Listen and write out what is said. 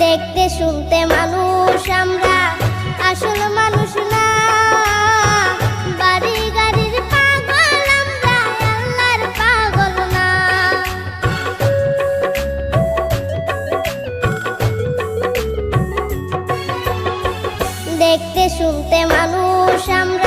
দেখতে শুনতে মানুষ আমরা, আসল মানুষ না। বাড়ি গাড়ির পাগল আমরা, আল্লাহর পাগল না। দেখতে শুনতে মানুষ আমরা,